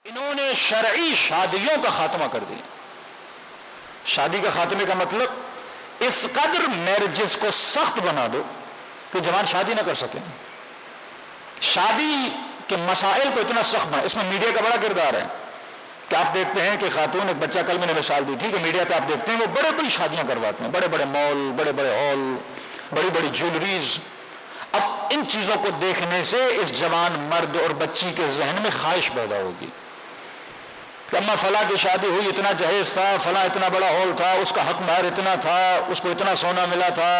انہوں نے شرعی شادیوں کا خاتمہ کر دیا. شادی کا خاتمے کا مطلب اس قدر میرجز کو سخت بنا دو کہ جوان شادی نہ کر سکیں. شادی کے مسائل کو اتنا سخت بنا. اس میں میڈیا کا بڑا کردار ہے کہ آپ دیکھتے ہیں کہ خاتون، ایک بچہ کل میں نے مثال دی تھی کہ میڈیا پہ آپ دیکھتے ہیں وہ بڑے بڑی شادیاں کرواتے ہیں، بڑے بڑے مال، بڑے بڑے ہال، بڑی بڑی جیولریز. اب ان چیزوں کو دیکھنے سے اس جوان مرد اور بچی کے ذہن میں خواہش پیدا ہوگی کہ اما فلاں کی شادی ہوئی، اتنا جہیز تھا، فلاں اتنا بڑا ہال تھا، اس کا حق مہر اتنا تھا، اس کو اتنا سونا ملا تھا.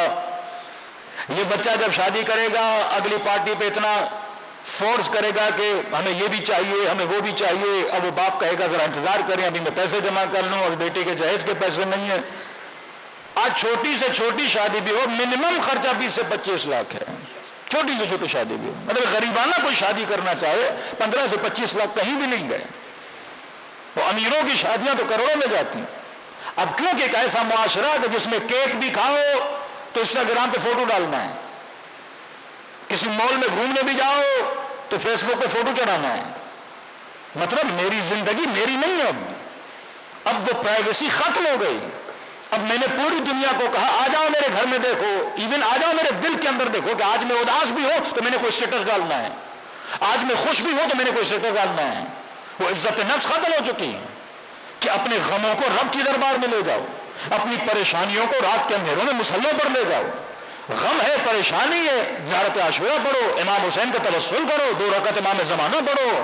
یہ بچہ جب شادی کرے گا اگلی پارٹی پہ اتنا فورس کرے گا کہ ہمیں یہ بھی چاہیے، ہمیں وہ بھی چاہیے. اب وہ باپ کہے گا ذرا انتظار کریں، ابھی میں پیسے جمع کر لوں، ابھی بیٹے کے جہیز کے پیسے نہیں ہیں. آج چھوٹی سے چھوٹی شادی بھی ہو منیمم خرچہ 20 سے 25 لاکھ ہے. چھوٹی سے چھوٹی شادی بھی ہو، مطلب غریبانہ کوئی شادی کرنا چاہے 15 سے 25 لاکھ کہیں بھی نہیں گئے. وہ امیروں کی شادیاں تو کروڑوں میں جاتی ہیں. اب کیونکہ ایک ایسا معاشرہ کہ جس میں کیک بھی کھاؤ تو انسٹاگرام پہ فوٹو ڈالنا ہے، کسی مال میں گھومنے بھی جاؤ تو فیس بک پہ فوٹو چڑھانا ہے. مطلب میری زندگی میری نہیں ہے. اب وہ پرائیویسی ختم ہو گئی. اب میں نے پوری دنیا کو کہا آ جاؤ میرے گھر میں دیکھو، ایون آ جاؤ میرے دل کے اندر دیکھو کہ آج میں اداس بھی ہوں تو میں نے کوئی اسٹیٹس ڈالنا ہے، آج میں خوش بھی ہوں تو میں نے کوئی اسٹیٹس ڈالنا ہے. وہ عزت نفس ختم ہو چکی ہے کہ اپنے غموں کو رب کی دربار میں لے جاؤ، اپنی پریشانیوں کو رات کے اندھیروں میں مصلوں پر لے جاؤ. غم ہے، پریشانی ہے، زیارت عاشورہ پڑھو، امام حسین کا توسل کرو، 2 رکعت امام زمانہ پڑھو،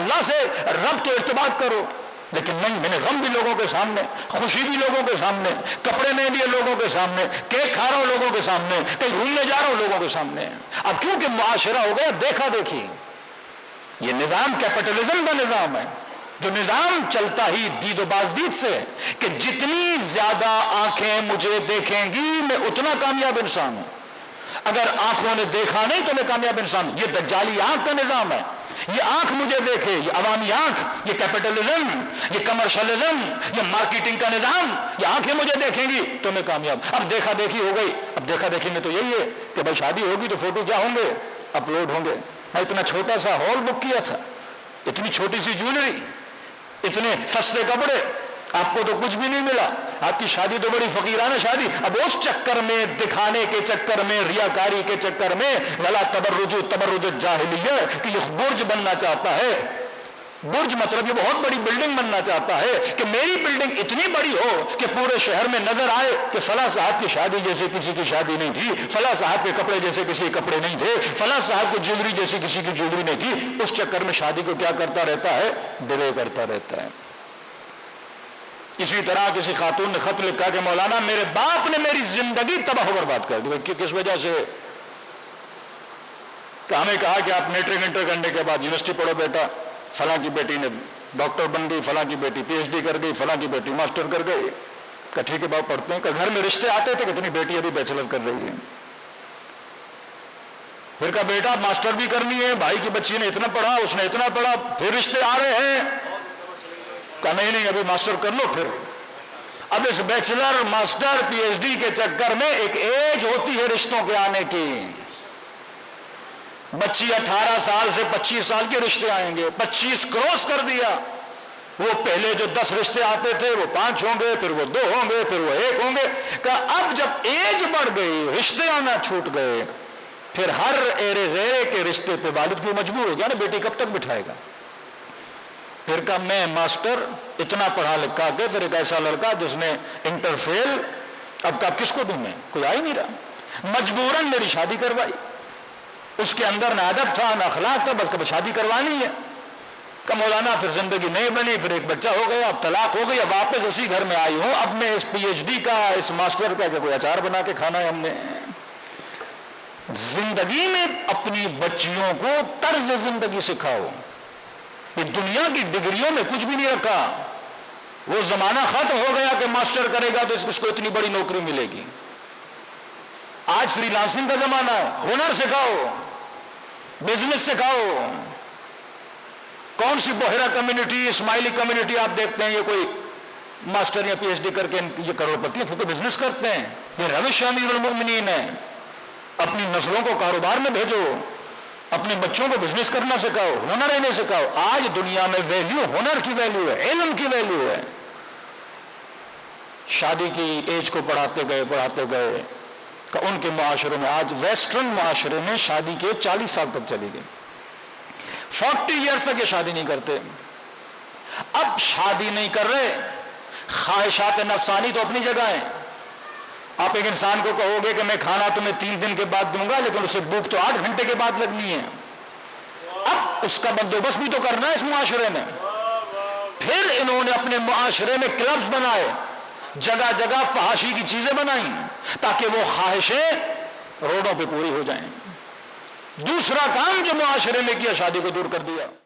اللہ سے رب کے ارتباط کرو. لیکن نہیں، میں نے غم بھی لوگوں کے سامنے، خوشی بھی لوگوں کے سامنے، کپڑے میں بھی لوگوں کے سامنے، کیک کھا رہا ہوں لوگوں کے سامنے، کہیں گھومنے جا رہا ہوں لوگوں کے سامنے. اب کیونکہ معاشرہ ہو گیا دیکھا دیکھی. یہ نظام کیپٹلزم کا نظام ہے جو نظام چلتا ہی دید و بازدید سے کہ جتنی زیادہ آنکھیں مجھے دیکھیں گی میں اتنا کامیاب انسان ہوں. اگر آنکھوں نے دیکھا نہیں تو میں کامیاب انسان ہوں. یہ دجالی آنکھ کا نظام ہے. یہ آنکھ مجھے دیکھے، یہ عوامی آنکھ، یہ کیپٹلزم، یہ کمرشلزم، یہ مارکیٹنگ کا نظام، یہ آنکھیں مجھے دیکھیں گی تو میں کامیاب. اب دیکھا دیکھی ہو گئی. اب دیکھا دیکھی میں تو یہی ہے کہ بھائی شادی ہوگی تو فوٹو کیا ہوں گے، اپلوڈ ہوں گے. میں اتنا چھوٹا سا ہال بک کیا تھا، اتنی چھوٹی سی جیولری، اتنے سستے کپڑے، آپ کو تو کچھ بھی نہیں ملا. آپ کی شادی تو بڑی فقیرانہ شادی. اب اس چکر میں، دکھانے کے چکر میں، ریاکاری کے چکر میں، ولا تبرج الجاہلیہ کہ یہ برج بننا چاہتا ہے. برج مطلب یہ بہت بڑی بلڈنگ بننا چاہتا ہے کہ میری بلڈنگ اتنی بڑی ہو کہ پورے شہر میں نظر آئے کہ فلاں صاحب کی شادی جیسے کسی کی شادی نہیں تھی، فلاں صاحب کے کپڑے جیسے کسی کے کپڑے نہیں تھے، فلاں صاحب کی جیولری جیسی کسی کی جیولری نہیں تھی. اس چکر میں شادی کو کیا کرتا رہتا ہے، ڈیلے کرتا رہتا ہے. اسی طرح کسی خاتون نے خط لکھا کہ مولانا میرے باپ نے میری زندگی تباہ و برباد کر دی. کس وجہ سے؟ کہ ہمیں کہا کہ آپ میٹرک انٹر کرنے کے بعد یونیورسٹی پڑھو بیٹا، فلاں کی بیٹی نے ڈاکٹر بن گئی، فلاں کی بیٹی پی ایچ ڈی کر گئی، فلاں کی بیٹی ماسٹر کر گئی. کہ ٹھیک ہے باپ پڑھتے ہیں. کہ گھر میں رشتے آتے تھے کہ اتنی بیٹی ابھی بیچلر کر رہی ہے. پھر کا بیٹا ماسٹر بھی کرنی ہے، بھائی کی بچی نے اتنا پڑھا، اس نے اتنا پڑھا، پھر رشتے آ رہے ہیں. کہ نہیں ابھی ماسٹر کر لو. پھر اب اس bachelor master P H D کے چکر میں ایک ایج ہوتی ہے رشتوں کے آنے کی. بچی 18 سال سے 25 سال کے رشتے آئیں گے. 25 کراس کر دیا. وہ پہلے جو 10 رشتے آتے تھے وہ 5 ہوں گے، پھر وہ 2 ہوں گے، پھر وہ 1 ہوں گے. کہ اب جب ایج بڑھ گئی، رشتے آنا چھوٹ گئے، پھر ہر ایرے غیرے کے رشتے پہ والد کو مجبور ہو گیا نا، بیٹی کب تک بٹھائے گا. پھر کہا میں ماسٹر اتنا پڑھا لکھا کے، پھر ایک ایسا لڑکا جس نے انٹر فیل، اب کس کو دوں میں، کوئی آ ہی نہیں رہا. مجبوراً میری شادی کروائی. اس کے اندر نہ ادب تھا نہ اخلاق تھا، بس کب شادی کروانی ہے. کہ مولانا پھر زندگی نہیں بنی، پھر ایک بچہ ہو گیا، اب طلاق ہو گئی، اب واپس اسی گھر میں آئی ہوں. اب میں اس پی ایچ ڈی کا، اس ماسٹر کا کہ کوئی اچار بنا کے کھانا ہے ہم نے. زندگی میں اپنی بچیوں کو طرز زندگی سکھاؤ. یہ دنیا کی ڈگریوں میں کچھ بھی نہیں رکھا. وہ زمانہ ختم ہو گیا کہ ماسٹر کرے گا تو اس کو اتنی بڑی نوکری ملے گی. آج فری لانسنگ کا زمانہ ہے. ہنر سکھاؤ، بزنس سکھاؤ. کون سی بحیرہ کمیونٹی، اسماعیلی کمیونٹی آپ دیکھتے ہیں، یہ کوئی ماسٹر یا پی ایچ ڈی کر کے یہ کروڑپتی ہیں، تو بزنس کرتے ہیں. یہ روش امیر المؤمنین ہے. اپنی نسلوں کو کاروبار میں بھیجو. اپنے بچوں کو بزنس کرنا سکھاؤ، ہنر انہیں سکھاؤ. آج دنیا میں ویلیو ہنر کی ویلیو ہے، علم کی ویلیو ہے. شادی کی ایج کو بڑھاتے گئے کہ ان کے معاشرے میں، آج ویسٹرن معاشرے میں شادی کے 40 سال تک چلی گئی، 40 ایئرس تک یہ شادی نہیں کرتے. اب شادی نہیں کر رہے، خواہشات نفسانی تو اپنی جگہ ہیں. آپ ایک انسان کو کہو گے کہ میں کھانا تمہیں 3 دن کے بعد دوں گا، لیکن اسے بھوک تو 8 گھنٹے کے بعد لگنی ہے. اب اس کا بندوبست بھی تو کرنا ہے اس معاشرے میں. پھر انہوں نے اپنے معاشرے میں کلبز بنائے، جگہ جگہ فحاشی کی چیزیں بنائیں تاکہ وہ خواہشیں روڈوں پہ پوری ہو جائیں. دوسرا کام جو معاشرے میں کیا، شادی کو دور کر دیا.